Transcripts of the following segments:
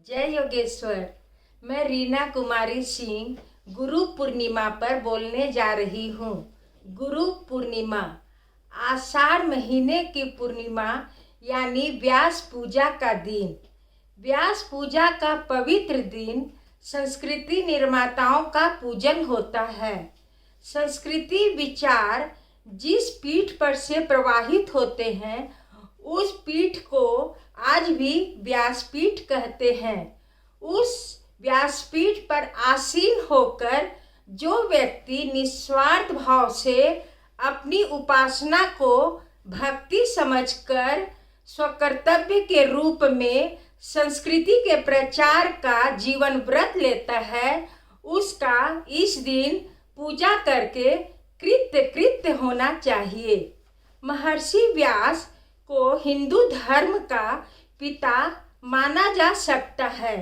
जय योगेश्वर। मैं रीना कुमारी सिंह गुरु पूर्णिमा पर बोलने जा रही हूँ। गुरु पूर्णिमा आषाढ़ महीने की पूर्णिमा यानी व्यास पूजा का दिन। व्यास पूजा का पवित्र दिन संस्कृति निर्माताओं का पूजन होता है। संस्कृति विचार जिस पीठ पर से प्रवाहित होते हैं उस पीठ को आज भी व्यासपीठ कहते हैं। उस व्यासपीठ पर आसीन होकर जो व्यक्ति निस्वार्थ भाव से अपनी उपासना को भक्ति समझकर स्वकर्तव्य के रूप में संस्कृति के प्रचार का जीवन व्रत लेता है, उसका इस दिन पूजा करके कृत्य होना चाहिए। महर्षि व्यास को हिंदू धर्म का पिता माना जा सकता है।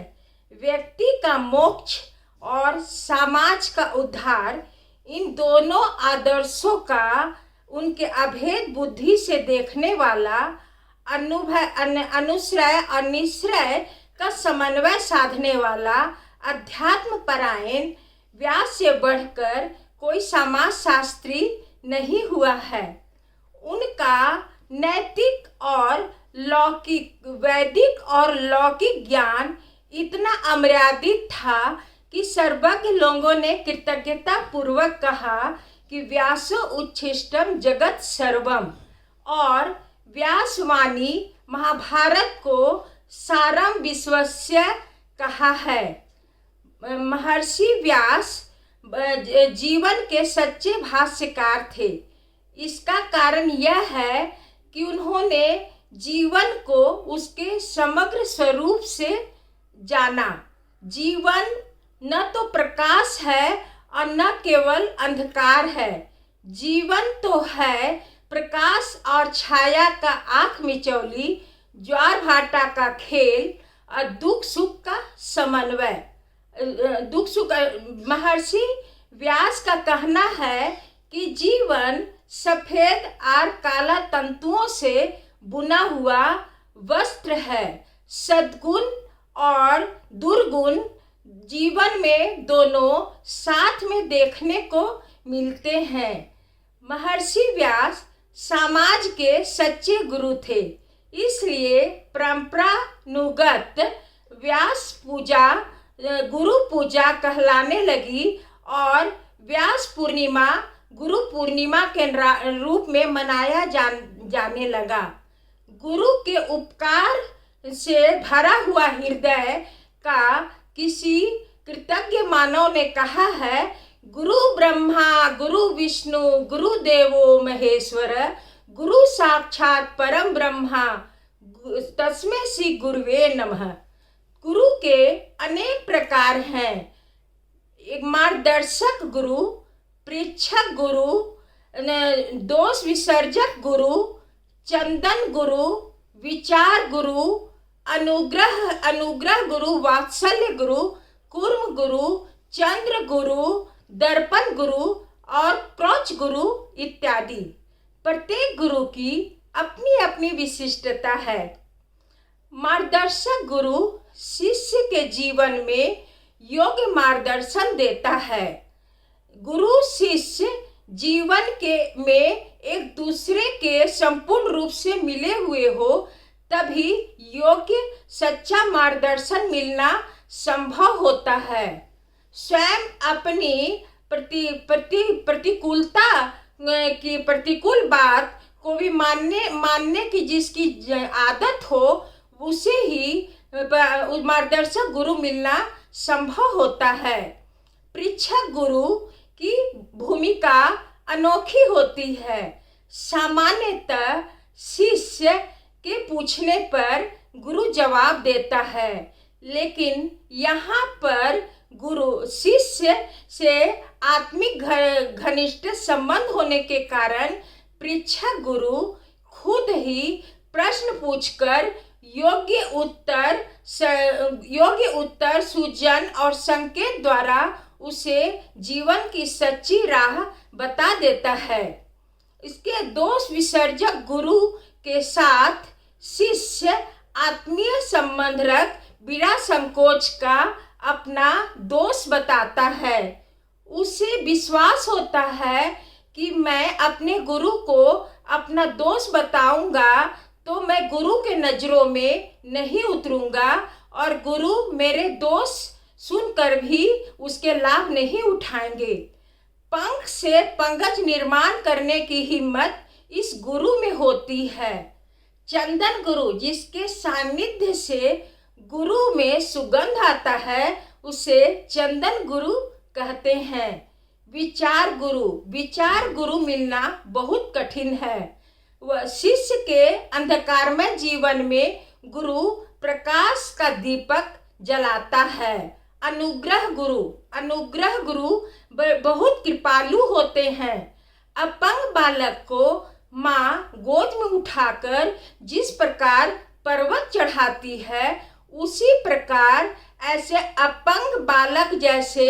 व्यक्ति का मोक्ष और समाज का उद्धार, इन दोनों आदर्शों का उनके अभेद बुद्धि से देखने वाला अनुश्रय और निश्रय का समन्वय साधने वाला अध्यात्म परायण व्यास से बढ़कर कोई समाज शास्त्री नहीं हुआ है। उनका नैतिक और लौकिक, वैदिक और लौकिक ज्ञान इतना अमर्यादित था कि सर्वज्ञ लोगों ने कृतज्ञता पूर्वक कहा कि व्यासो उच्छिष्टम जगत सर्वम, और व्यासवाणी महाभारत को सारम विश्वस्य कहा है। महर्षि व्यास जीवन के सच्चे भाष्यकार थे। इसका कारण यह है कि उन्होंने जीवन को उसके समग्र स्वरूप से जाना। जीवन न तो प्रकाश है और न केवल अंधकार है। जीवन तो है प्रकाश और छाया का आँख मिचौली, ज्वार भाटा का खेल और दुख सुख का समन्वय। महर्षि व्यास का कहना है कि जीवन सफेद और काला तंतुओं से बुना हुआ वस्त्र है। सद्गुण और दुर्गुण जीवन में दोनों साथ में देखने को मिलते हैं। महर्षि व्यास समाज के सच्चे गुरु थे, इसलिए परंपरानुगत व्यास पूजा गुरु पूजा कहलाने लगी और व्यास पूर्णिमा गुरु पूर्णिमा के रूप में मनाया जाने लगा। गुरु के उपकार से भरा हुआ हृदय का किसी कृतज्ञ मानव ने कहा है, गुरु ब्रह्मा गुरु विष्णु गुरु देवो महेश्वर गुरु साक्षात परम ब्रह्मा तस्मै श्री गुरुवे नमः। गुरु के अनेक प्रकार हैं। एक मार्गदर्शक गुरु, प्रेक्षक गुरु, दोष विसर्जक गुरु, चंदन गुरु, विचार गुरु, अनुग्रह गुरु, वात्सल्य गुरु, कूर्म गुरु, चंद्र गुरु, दर्पण गुरु और क्रोच गुरु इत्यादि। प्रत्येक गुरु की अपनी अपनी विशिष्टता है। मार्गदर्शक गुरु शिष्य के जीवन में योग्य मार्गदर्शन देता है। गुरु शिष्य जीवन में एक दूसरे के संपूर्ण रूप से मिले हुए हो, तभी योग्य सच्चा मार्गदर्शन मिलना संभव होता है। स्वयं अपनी प्रतिकूलता की प्रतिकूल बात को भी मानने की जिसकी आदत हो, उसे ही मार्गदर्शक गुरु मिलना संभव होता है। परीक्षक गुरु की भूमिका अनोखी होती है। सामान्यतः शिष्य के पूछने पर गुरु जवाब देता है, लेकिन यहाँ पर गुरु शिष्य से आत्मिक घनिष्ठ संबंध होने के कारण परीक्षक गुरु खुद ही प्रश्न पूछकर योग्य उत्तर सूचन और संकेत द्वारा उसे जीवन की सच्ची राह बता देता है। इसके दोष विसर्जक गुरु के साथ शिष्य आत्मीय संबंध रख बिना संकोच का अपना दोष बताता है। उसे विश्वास होता है कि मैं अपने गुरु को अपना दोष बताऊंगा तो मैं गुरु के नजरों में नहीं उतरूंगा और गुरु मेरे दोष सुनकर भी उसके लाभ नहीं उठाएंगे। पंख से पंकज निर्माण करने की हिम्मत इस गुरु में होती है। चंदन गुरु, जिसके सानिध्य से गुरु में सुगंध आता है, उसे चंदन गुरु कहते हैं। विचार गुरु मिलना बहुत कठिन है। वह शिष्य के अंधकारमय जीवन में गुरु प्रकाश का दीपक जलाता है। अनुग्रह गुरु बहुत कृपालु होते हैं। अपंग बालक को माँ गोद में उठाकर जिस प्रकार पर्वत चढ़ाती है, उसी प्रकार ऐसे अपंग बालक जैसे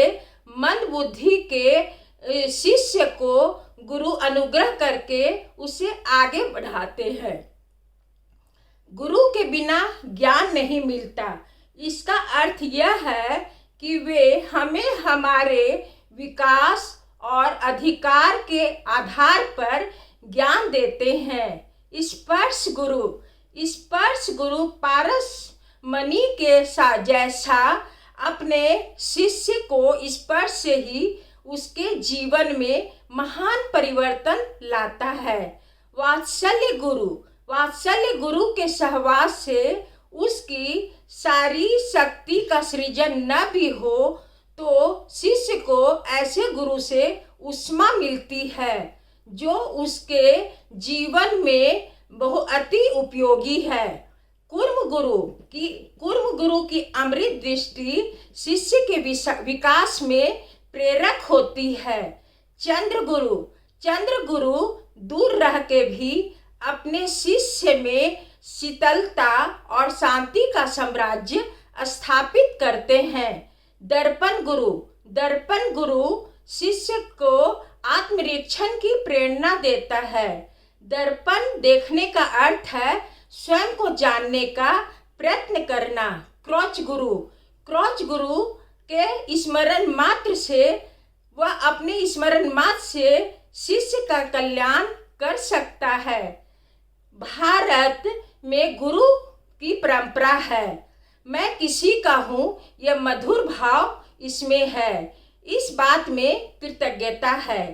मंद बुद्धि के शिष्य को गुरु अनुग्रह करके उसे आगे बढ़ाते हैं। गुरु के बिना ज्ञान नहीं मिलता। इसका अर्थ यह है कि वे हमें हमारे विकास और अधिकार के आधार पर ज्ञान देते हैं। स्पर्श गुरु पारस मणि के जैसा अपने शिष्य को स्पर्श से ही उसके जीवन में महान परिवर्तन लाता है। वात्सल्य गुरु के सहवास से उसकी सारी शक्ति का सृजन न भी हो तो शिष्य को ऐसे गुरु से उष्मा मिलती है जो उसके जीवन में बहुत अति उपयोगी है। कूर्म गुरु की अमृत दृष्टि शिष्य के विकास में प्रेरक होती है। चंद्र गुरु दूर रह के भी अपने शिष्य में शीतलता और शांति का साम्राज्य स्थापित करते हैं। दर्पण गुरु शिष्य को आत्मनिरीक्षण की प्रेरणा देता है। दर्पण देखने का अर्थ है स्वयं को जानने का प्रयत्न करना। क्रोच गुरु के स्मरण मात्र से वह अपने स्मरण मात्र से शिष्य का कल्याण कर सकता है। भारत में गुरु की परंपरा है। मैं किसी का हूँ, यह मधुर भाव इसमें है। इस बात में कृतज्ञता है।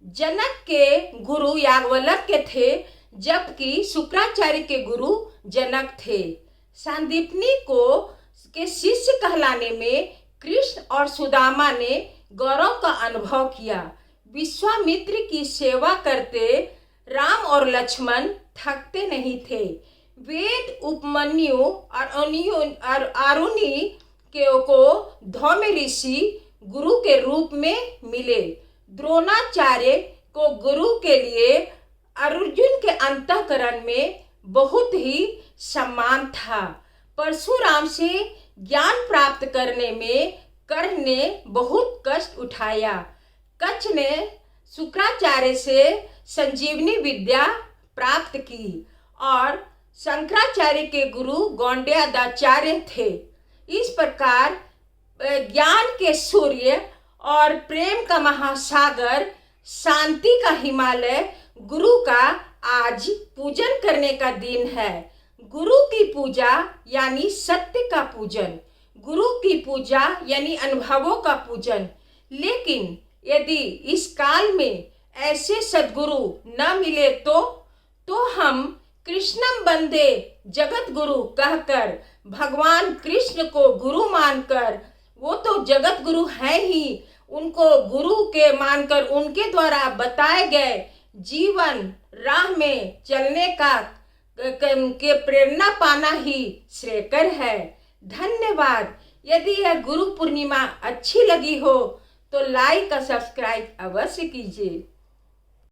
जनक के गुरु याज्ञवल्क्य के थे, जबकि शुक्राचार्य के गुरु जनक थे। सांदीपनी के शिष्य कहलाने में कृष्ण और सुदामा ने गौरव का अनुभव किया। विश्वामित्र की सेवा करते राम और लक्ष्मण थकते नहीं थे। वेद उपमन्यु और आरुणि को धौम्य ऋषि गुरु के रूप में मिले। द्रोणाचार्य को गुरु के लिए अर्जुन के अंतःकरण में बहुत ही सम्मान था। परशुराम से ज्ञान प्राप्त करने में कर्ण ने बहुत कष्ट उठाया। कच्छ ने शुक्राचार्य से संजीवनी विद्या प्राप्त की और शंकराचार्य के गुरु गौंड्यादाचार्य थे। इस प्रकार ज्ञान के सूर्य और प्रेम का महासागर, शांति का हिमालय गुरु का आज पूजन करने का दिन है। गुरु की पूजा यानी सत्य का पूजन, गुरु की पूजा यानी अनुभवों का पूजन। लेकिन यदि इस काल में ऐसे सद्गुरु न मिले तो हम कृष्णम बंदे जगत गुरु कहकर भगवान कृष्ण को गुरु मानकर, वो तो जगत गुरु है ही, उनको गुरु के मानकर उनके द्वारा बताए गए जीवन राह में चलने का के प्रेरणा पाना ही श्रेयकर है। धन्यवाद। यदि यह गुरु पूर्णिमा अच्छी लगी हो तो लाइक और सब्सक्राइब अवश्य कीजिए।